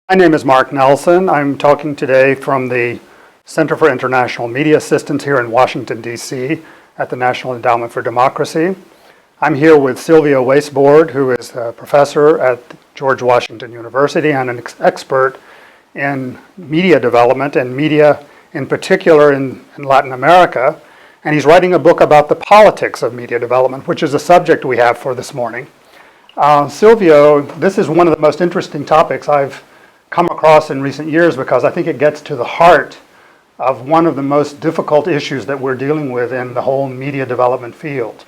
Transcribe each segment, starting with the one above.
My name is Mark Nelson. I'm talking today from the Center for International Media Assistance here in Washington, D.C. at the National Endowment for Democracy. I'm here with Silvio Waisbord, who is a professor at George Washington University and an expert in media development and media in particular in Latin America. And he's writing a book about the politics of media development, which is a subject we have for this morning. Silvio, this is one of the most interesting topics I've come across in recent years because I think it gets to the heart of one of the most difficult issues that we're dealing with in the whole media development field.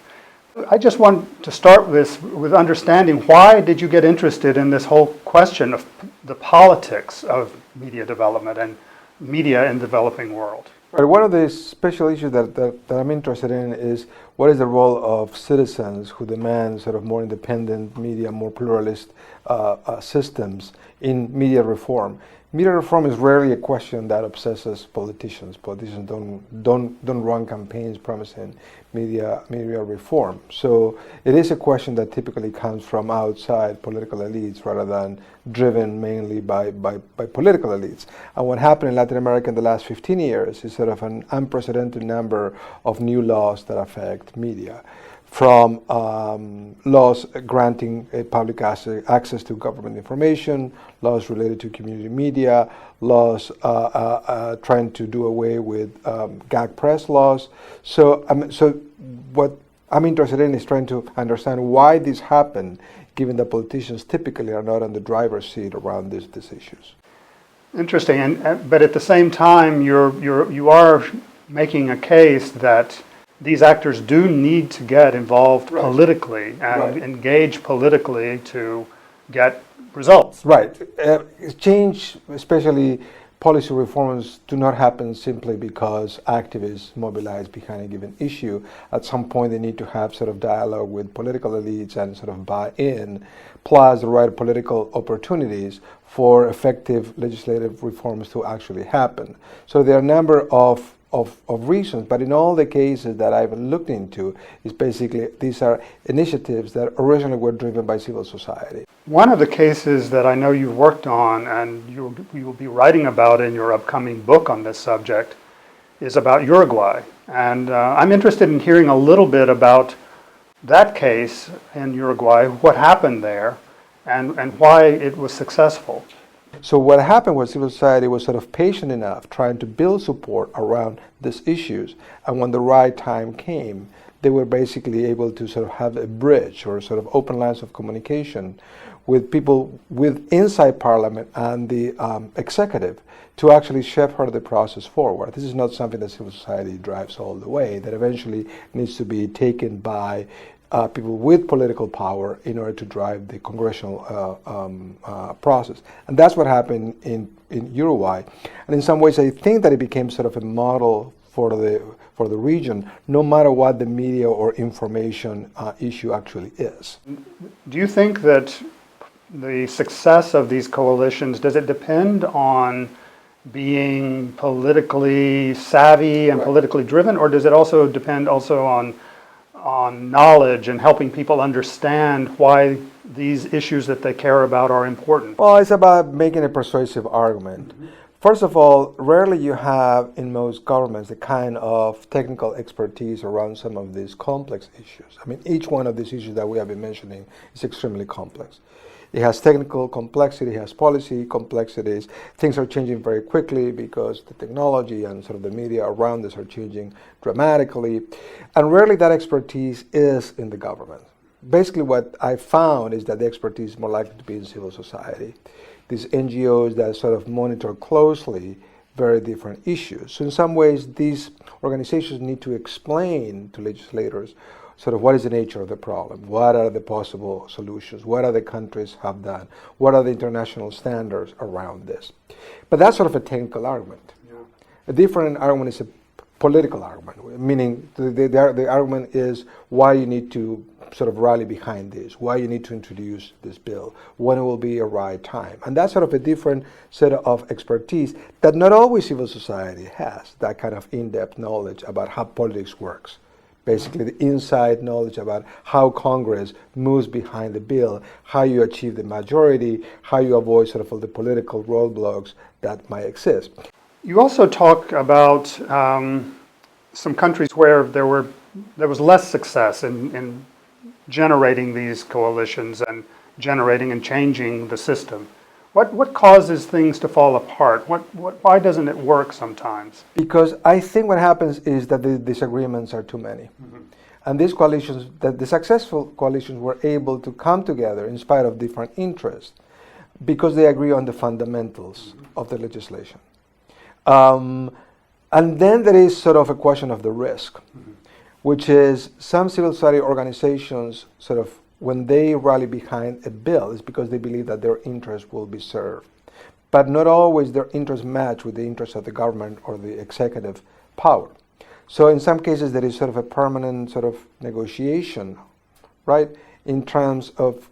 I just want to start with understanding, why did you get interested in this whole question of the politics of media development and media in the developing world? Right. One of the special issues that I'm interested in is what is the role of citizens who demand sort of more independent media, more pluralist systems in media reform. Media reform is rarely a question that obsesses politicians. Politicians don't run campaigns promising media reform. So it is a question that typically comes from outside political elites rather than driven mainly by political elites. And what happened in Latin America in the last 15 years is sort of an unprecedented number of new laws that affect media. From laws granting public access to government information, laws related to community media, laws trying to do away with gag press laws. So what I'm interested in is trying to understand why this happened, given that politicians typically are not on the driver's seat around these issues. Interesting, but at the same time, you are making a case that these actors do need to get involved politically and engage politically to get results. Right. Change, especially policy reforms, do not happen simply because activists mobilize behind a given issue. At some point, they need to have sort of dialogue with political elites and sort of buy in, plus the right political opportunities for effective legislative reforms to actually happen. So there are a number of reasons, but in all the cases that I've looked into, is basically these are initiatives that originally were driven by civil society. One of the cases that I know you've worked on and you will be writing about in your upcoming book on this subject is about Uruguay. And I'm interested in hearing a little bit about that case in Uruguay, what happened there, and why it was successful. So what happened was civil society was sort of patient enough trying to build support around these issues, and when the right time came, they were basically able to sort of have a bridge or sort of open lines of communication with people inside Parliament and the executive to actually shepherd the process forward. This is not something that civil society drives all the way, that eventually needs to be taken by people with political power in order to drive the congressional process. And that's what happened in Uruguay. And in some ways, I think that it became sort of a model for the region, no matter what the media or information issue actually is. Do you think that the success of these coalitions, does it depend on being politically savvy and politically driven, or does it also depend on knowledge and helping people understand why these issues that they care about are important? Well, it's about making a persuasive argument. First of all, rarely you have in most governments the kind of technical expertise around some of these complex issues. I mean, each one of these issues that we have been mentioning is extremely complex. It has technical complexity, it has policy complexities. Things are changing very quickly because the technology and sort of the media around us are changing dramatically. And rarely that expertise is in the government. Basically what I found is that the expertise is more likely to be in civil society. These NGOs that sort of monitor closely very different issues. So in some ways, these organizations need to explain to legislators sort of what is the nature of the problem, what are the possible solutions, what other countries have done, what are the international standards around this. But that's sort of a technical argument. Yeah. A different argument is a political argument, meaning the argument is why you need to sort of rally behind this, why you need to introduce this bill, when it will be a right time. And that's sort of a different set of expertise that not always civil society has, that kind of in-depth knowledge about how politics works. basically the inside knowledge about how Congress moves behind the bill, how you achieve the majority, how you avoid sort of all the political roadblocks that might exist. You also talk about some countries where there was less success in generating these coalitions and generating and changing the system. What causes things to fall apart? Why doesn't it work sometimes? Because I think what happens is that the disagreements are too many. Mm-hmm. And these coalitions, the successful coalitions were able to come together in spite of different interests because they agree on the fundamentals of the legislation. And then there is sort of a question of the risk, which is some civil society organizations sort of, when they rally behind a bill, it's because they believe that their interests will be served. But not always their interests match with the interests of the government or the executive power. So in some cases there is sort of a permanent sort of negotiation, right, in terms of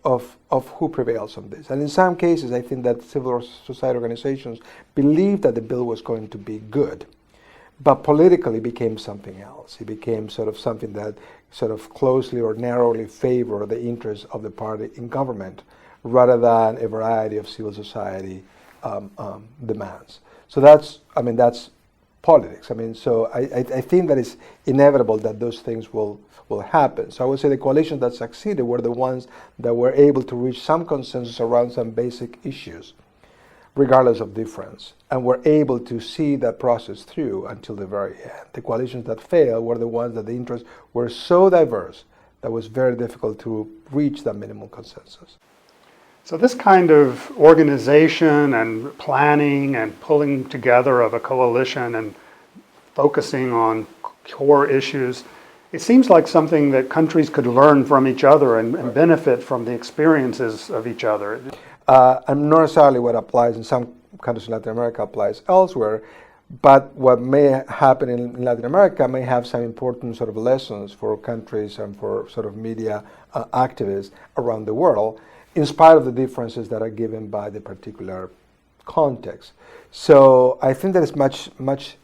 who prevails on this. And in some cases I think that civil society organizations believed that the bill was going to be good, but politically became something else. It became sort of something that sort of closely or narrowly favored the interests of the party in government rather than a variety of civil society demands. So that's politics. So I think that it's inevitable that those things will happen. So I would say the coalitions that succeeded were the ones that were able to reach some consensus around some basic issues, regardless of difference, and were able to see that process through until the very end. The coalitions that failed were the ones that the interests were so diverse that it was very difficult to reach that minimal consensus. So this kind of organization and planning and pulling together of a coalition and focusing on core issues, it seems like something that countries could learn from each other and benefit from the experiences of each other. And not necessarily what applies in some countries in Latin America applies elsewhere, but what may happen in Latin America may have some important sort of lessons for countries and for sort of media activists around the world, in spite of the differences that are given by the particular context. So I think there is much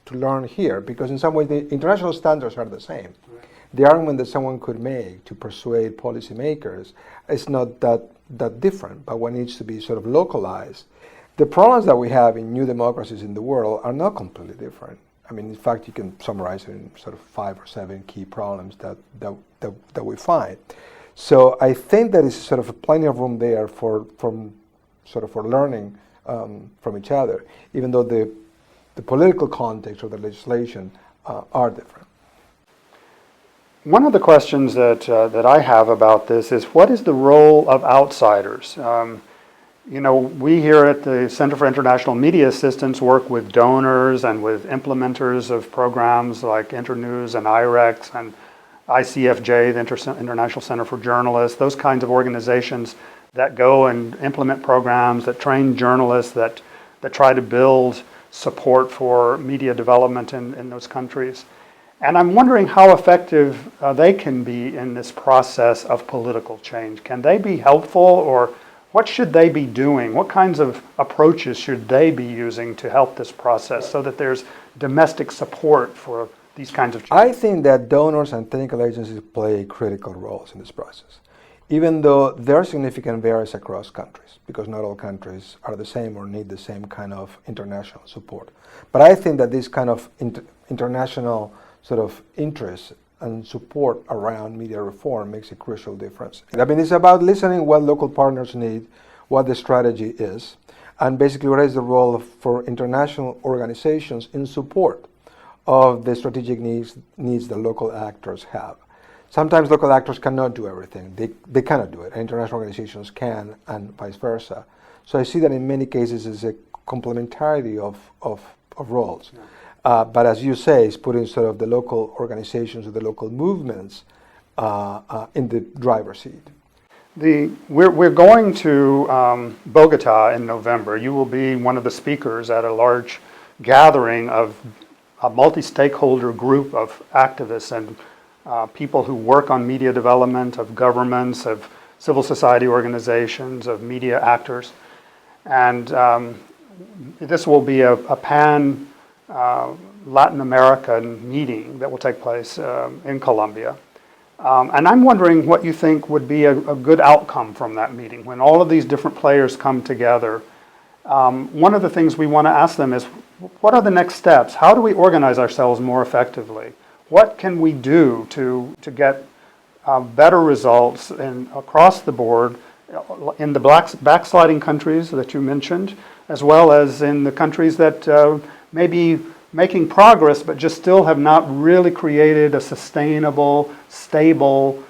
to learn here, because in some ways the international standards are the same. Right. The argument that someone could make to persuade policymakers is not that different, but what needs to be sort of localized. The problems that we have in new democracies in the world are not completely different. In fact, you can summarize it in sort of 5 or 7 key problems that we find. So I think there is sort of plenty of room there for learning from each other, even though the political context of the legislation are different. One of the questions that I have about this is, what is the role of outsiders? We here at the Center for International Media Assistance work with donors and with implementers of programs like Internews and IREX and ICFJ, the International Center for Journalists, those kinds of organizations that go and implement programs, that train journalists, that try to build support for media development in those countries. And I'm wondering how effective they can be in this process of political change. Can they be helpful, or what should they be doing? What kinds of approaches should they be using to help this process so that there's domestic support for these kinds of changes? I think that donors and technical agencies play critical roles in this process, even though there are significant variance across countries, because not all countries are the same or need the same kind of international support. But I think that this kind of international sort of interest and support around media reform makes a crucial difference. It's about listening what local partners need, what the strategy is, and basically what is the role for international organizations in support of the strategic needs that local actors have. Sometimes local actors cannot do everything. They cannot do it. International organizations can, and vice versa. So I see that in many cases it's a complementarity of roles. Yeah. But as you say, it's putting sort of the local organizations or the local movements in the driver's seat. We're going to Bogota in November. You will be one of the speakers at a large gathering of a multi-stakeholder group of activists and people who work on media development, of governments, of civil society organizations, of media actors. And this will be a Latin American meeting that will take place in Colombia. And I'm wondering what you think would be a good outcome from that meeting when all of these different players come together. One of the things we want to ask them is, what are the next steps? How do we organize ourselves more effectively? What can we do to get better results across the board in the backsliding countries that you mentioned, as well as in the countries that may be making progress but just still have not really created a sustainable, stable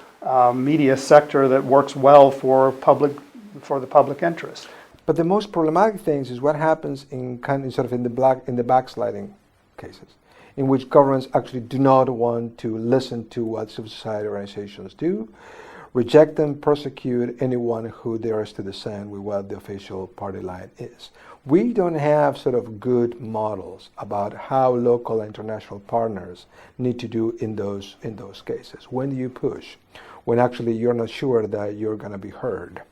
media sector that works well for the public interest. But the most problematic things is what happens in the backsliding cases, in which governments actually do not want to listen to what civil society organizations do, reject them, persecute anyone who dares to dissent with what the official party line is. We don't have sort of good models about how local and international partners need to do in those cases. When do you push? When actually you're not sure that you're going to be heard.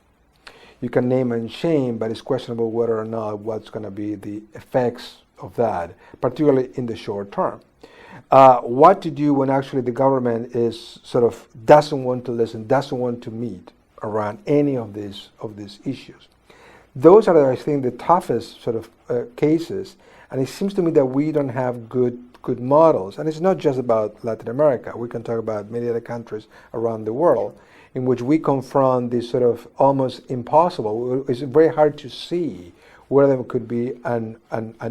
You can name and shame, but it's questionable whether or not what's going to be the effects of that, particularly in the short term. What to do when actually the government is doesn't want to listen, doesn't want to meet around any of these issues. Those are, I think, the toughest cases, and it seems to me that we don't have good models. And it's not just about Latin America. We can talk about many other countries around the world in which we confront this almost impossible. It's very hard to see where there could be an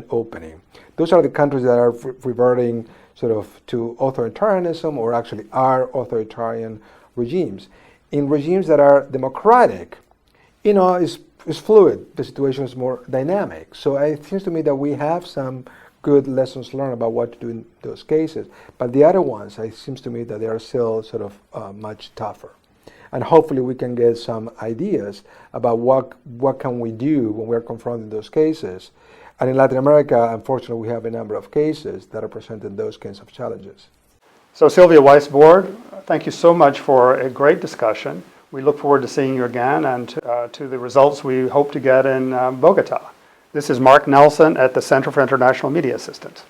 opening. Those are the countries that are reverting to authoritarianism, or actually are authoritarian regimes. In regimes that are democratic, it's fluid. The situation is more dynamic. So it seems to me that we have some good lessons learned about what to do in those cases. But the other ones, it seems to me that they are still much tougher. And hopefully we can get some ideas about what can we do when we're confronting those cases. And in Latin America, unfortunately, we have a number of cases that are presenting those kinds of challenges. So Silvio Waisbord, thank you so much for a great discussion. We look forward to seeing you again and to the results we hope to get in Bogota. This is Mark Nelson at the Center for International Media Assistance.